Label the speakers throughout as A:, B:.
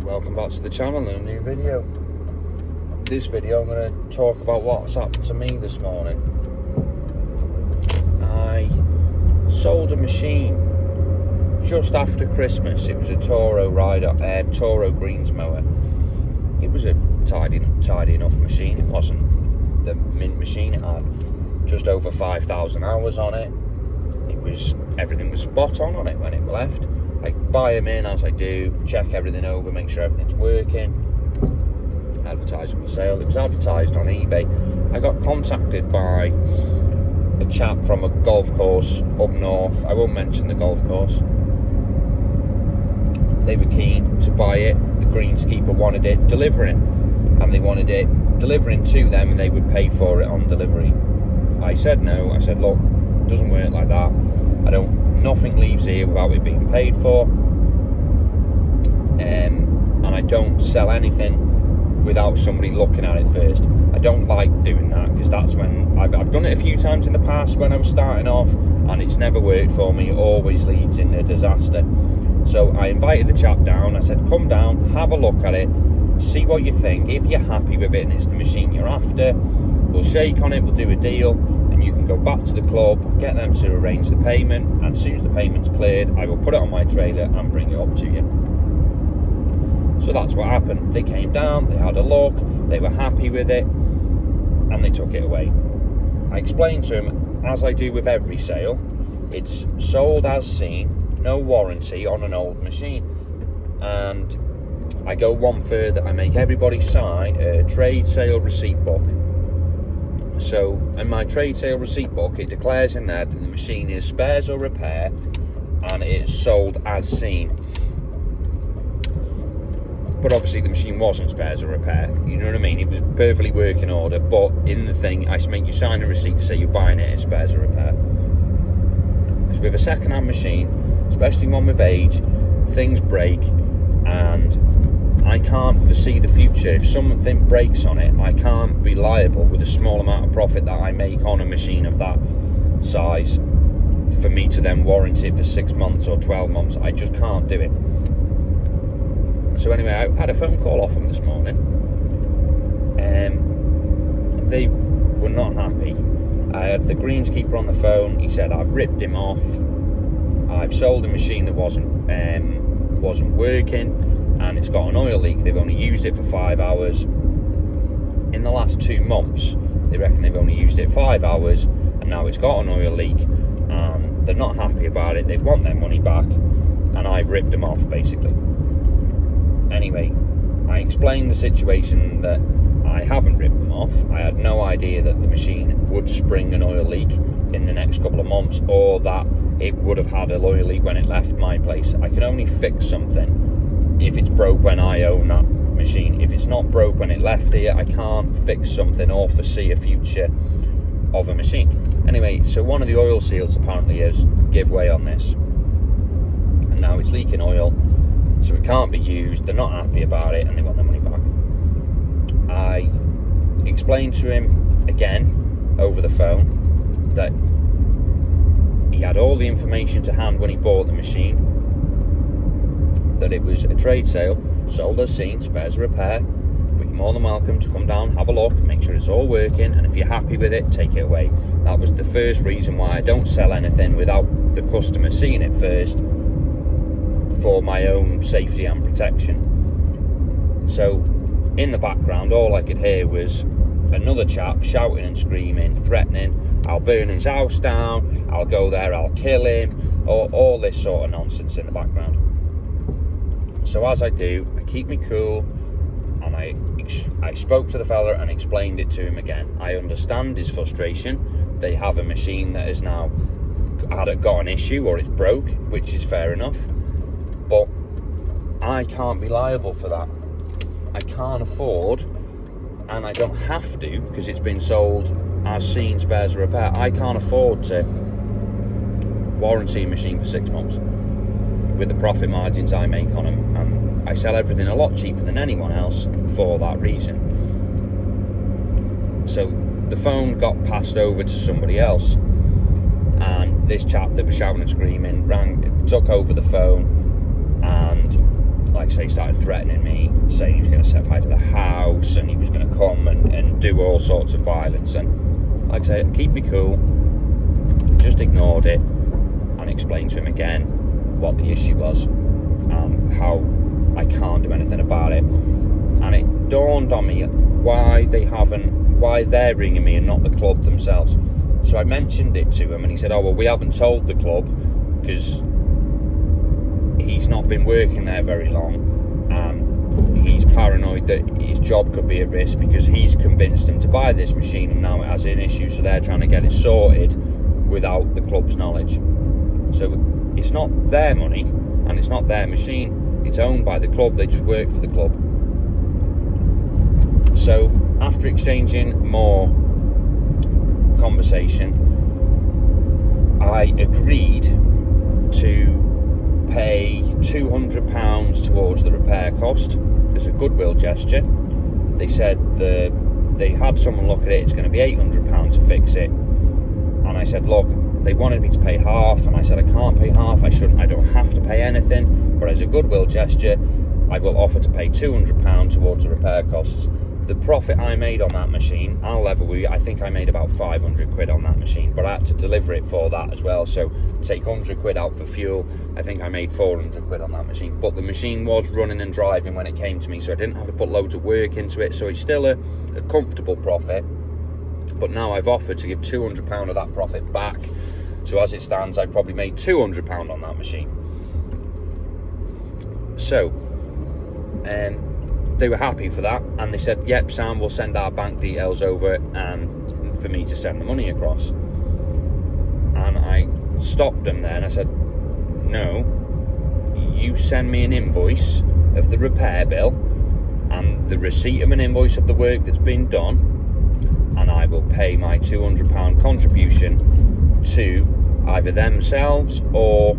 A: Right, welcome back to the channel and a new video. This video I'm going to talk about what's happened to me this morning. I sold a machine just after Christmas. It was a Toro Greens Mower. It was a tidy enough machine. It wasn't the mint machine. It had just over 5,000 hours on it. Everything was spot on it when it left. I buy them in as I do, check everything over, make sure everything's working, advertise them for sale. It was advertised on eBay. I got contacted by a chap from a golf course up north. I won't mention the golf course. They were keen to buy it. The greenskeeper wanted it delivering, and they wanted it delivering to them, and they would pay for it on delivery. I said no. I said, look, it doesn't work like that. Nothing leaves here without it being paid for, and I don't sell anything without somebody looking at it first. I don't like doing that, because that's when I've done it a few times in the past when I was starting off, and it's never worked for me. It always leads in a disaster. So I invited the chap down. I said, come down, have a look at it, see what you think. If you're happy with it and it's the machine you're after, we'll shake on it, we'll do a deal, and you can go back to the club, get them to arrange the payment, and as soon as the payment's cleared, I will put it on my trailer and bring it up to you. So that's what happened. They came down, they had a look, they were happy with it, and they took it away. I explained to them, as I do with every sale, it's sold as seen, no warranty on an old machine. And I go one further, I make everybody sign a trade sale receipt book. So in my trade sale receipt book, it declares in there that the machine is spares or repair, and it's sold as seen. But obviously the machine wasn't spares or repair, you know what I mean? It was perfectly working order, but in the thing, I make you sign a receipt to say you're buying it as spares or repair. Because with a second-hand machine, especially one with age, things break, and I can't foresee the future. If something breaks on it, I can't be liable with a small amount of profit that I make on a machine of that size for me to then warranty it for 6 months or 12 months. I just can't do it. So anyway, I had a phone call off them this morning. They were not happy. I had the greenskeeper on the phone. He said, I've ripped him off. I've sold a machine that wasn't working, and it's got an oil leak. They've only used it for 5 hours. In the last 2 months, they reckon they've only used it 5 hours, and now it's got an oil leak, and they're not happy about it. They want their money back, and I've ripped them off, basically. Anyway, I explained the situation that I haven't ripped them off. I had no idea that the machine would spring an oil leak in the next couple of months, or that it would have had an oil leak when it left my place. I can only fix something if it's broke when I own that machine. If it's not broke when it left here, I can't fix something or foresee a future of a machine. Anyway, so one of the oil seals apparently has give way on this, and now it's leaking oil, so it can't be used. They're not happy about it, and they want their money back. I explained to him again over the phone that he had all the information to hand when he bought the machine, that it was a trade sale, sold as seen, spares or repair, but you're more than welcome to come down, have a look, make sure it's all working, and if you're happy with it, take it away. That was the first reason why I don't sell anything without the customer seeing it first, for my own safety and protection. So in the background, all I could hear was another chap shouting and screaming, threatening, I'll burn his house down, I'll go there, I'll kill him, all this sort of nonsense in the background. So as I do, I keep me cool, and I spoke to the fella and explained it to him again. I understand his frustration. They have a machine that has now got an issue, or it's broke, which is fair enough, but I can't be liable for that. I can't afford, and I don't have to, because it's been sold as seen, spares or repair. I can't afford to warranty a machine for 6 months with the profit margins I make on them, and I sell everything a lot cheaper than anyone else for that reason. So the phone got passed over to somebody else, and this chap that was shouting and screaming took over the phone, and like I say, started threatening me, saying he was going to set fire to the house and he was going to come and do all sorts of violence. And like I say, keep me cool, just ignored it and explained to him again what the issue was and how I can't do anything about it. And it dawned on me why they're ringing me and not the club themselves. So I mentioned it to him and he said, oh well, we haven't told the club because he's not been working there very long and he's paranoid that his job could be at risk because he's convinced them to buy this machine and now it has an issue, so they're trying to get it sorted without the club's knowledge. So it's not their money and it's not their machine, it's owned by the club, they just work for the club. So after exchanging more conversation, I agreed to pay £200 towards the repair cost as a goodwill gesture. They said they had someone look at it, it's going to be £800 to fix it. And I said, look, they wanted me to pay half, and I said I can't pay half, I don't have to pay anything, but as a goodwill gesture I will offer to pay £200 towards the repair costs. The profit I made on that machine, I'll level with you, I think I made about 500 quid on that machine, but I had to deliver it for that as well, so take 100 quid out for fuel, I think I made 400 quid on that machine. But the machine was running and driving when it came to me, so I didn't have to put loads of work into it, so it's still a comfortable profit. But now I've offered to give £200 of that profit back, so as it stands I've probably made £200 on that machine. So they were happy for that, and they said, yep Sam, we'll send our bank details over and for me to send the money across. And I stopped them there and I said, no, you send me an invoice of the repair bill and the receipt of an invoice of the work that's been done, and I will pay my £200 contribution to either themselves or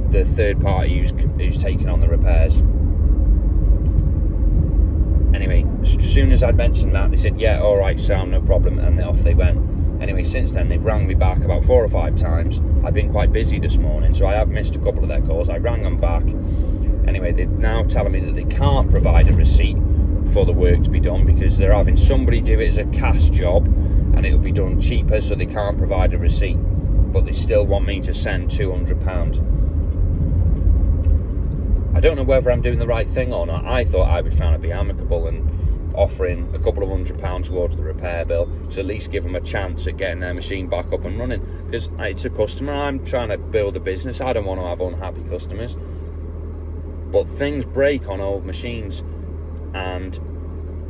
A: the third party who's taking on the repairs. Anyway, as soon as I'd mentioned that, they said, yeah, alright Sam, no problem, and off they went. Anyway, since then they've rang me back about 4 or 5 times. I've been quite busy this morning, so I have missed a couple of their calls. I rang them back. Anyway, they're now telling me that they can't provide a receipt for the work to be done because they're having somebody do it as a cash job and it'll be done cheaper, so they can't provide a receipt, but they still want me to send £200. I don't know whether I'm doing the right thing or not. I thought I was trying to be amicable and offering a couple of £100 towards the repair bill to at least give them a chance at getting their machine back up and running, because it's a customer. I'm trying to build a business. I don't want to have unhappy customers, but things break on old machines and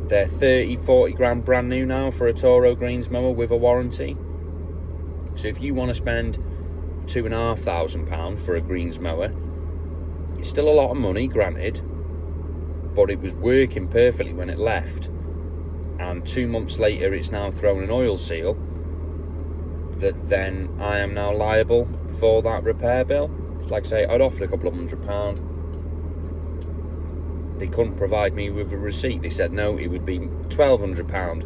A: they're 30-40 grand brand new now for a Toro Greens Mower with a warranty. So if you want to spend £2,500 for a Greens Mower, it's still a lot of money, granted, but it was working perfectly when it left, and 2 months later it's now thrown an oil seal that then I am now liable for that repair bill. Like I say, I'd offered a couple of £100. They couldn't provide me with a receipt. They said no, it would be £1,200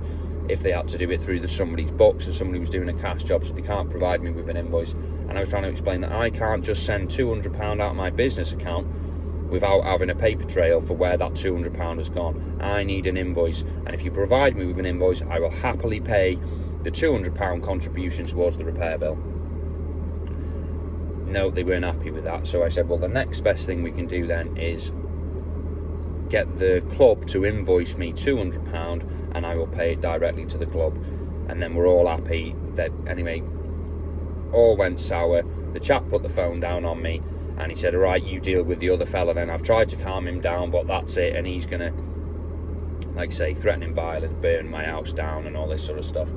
A: if they had to do it through somebody's books, or somebody was doing a cash job, so they can't provide me with an invoice. And I was trying to explain that I can't just send £200 out of my business account without having a paper trail for where that £200 has gone. I need an invoice, and if you provide me with an invoice, I will happily pay the £200 contribution towards the repair bill. No, they weren't happy with that, so I said, well, the next best thing we can do then is get the club to invoice me £200 and I will pay it directly to the club. And then we're all happy. That anyway, all went sour. The chap put the phone down on me and he said, all right, you deal with the other fella then. I've tried to calm him down, but that's it, and he's gonna, like I say, threatening violence, burn my house down and all this sort of stuff.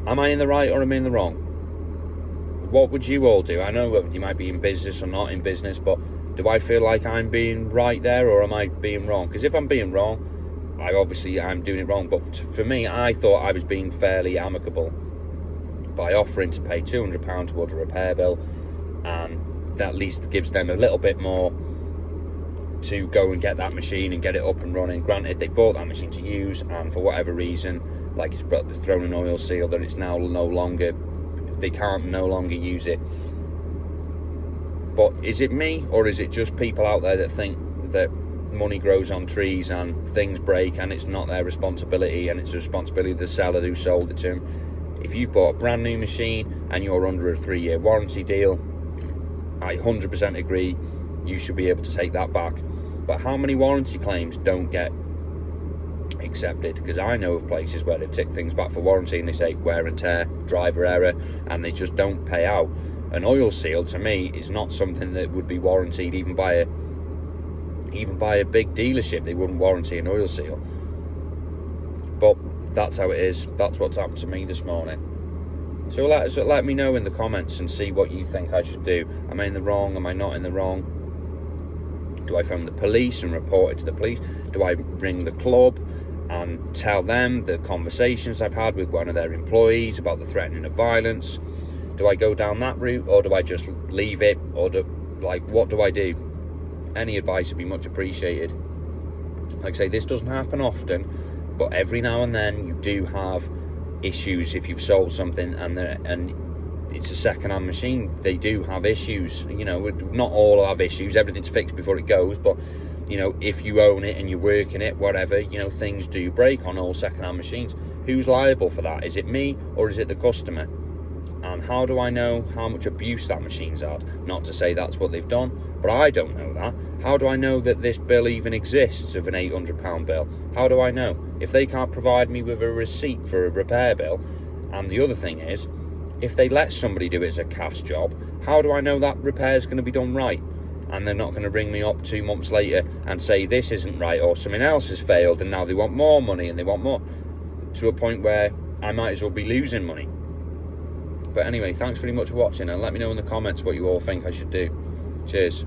A: Am I in the right or am I in the wrong? What would you all do? I know you might be in business or not in business, but do I feel like I'm being right there, or am I being wrong? Because if I'm being wrong, I'm doing it wrong. But for me, I thought I was being fairly amicable by offering to pay £200 towards a repair bill, and that at least gives them a little bit more to go and get that machine and get it up and running. Granted, they bought that machine to use, and for whatever reason, like it's thrown an oil seal that it's now they can't no longer use it. But is it me, or is it just people out there that think that money grows on trees and things break and it's not their responsibility, and it's the responsibility of the seller who sold it to them. If you've bought a brand new machine and you're under a 3-year warranty deal, I 100% agree you should be able to take that back. But how many warranty claims don't get accepted? Because I know of places where they've ticked things back for warranty and they say wear and tear, driver error, and they just don't pay out. An oil seal, to me, is not something that would be warranted even by a big dealership. They wouldn't warranty an oil seal. But that's how it is. That's what's happened to me this morning. So let me know in the comments and see what you think I should do. Am I in the wrong? Am I not in the wrong? Do I phone the police and report it to the police? Do I ring the club and tell them the conversations I've had with one of their employees about the threatening of violence? Do I go down that route, or do I just leave it? Or what do I do? Any advice would be much appreciated. Like I say, this doesn't happen often, but every now and then you do have issues. If you've sold something and it's a second-hand machine, they do have issues. Not all have issues. Everything's fixed before it goes, but if you own it and you're working it, whatever, things do break on all second-hand machines. Who's liable for that? Is it me or is it the customer? And how do I know how much abuse that machine's had? Not to say that's what they've done, but I don't know that. How do I know that this bill even exists of an £800 bill? How do I know? If they can't provide me with a receipt for a repair bill, and the other thing is, if they let somebody do it as a cash job, how do I know that repair is going to be done right? And they're not going to ring me up 2 months later and say this isn't right, or something else has failed, and now they want more money and they want more, to a point where I might as well be losing money. But anyway, thanks very much for watching, and let me know in the comments what you all think I should do. Cheers.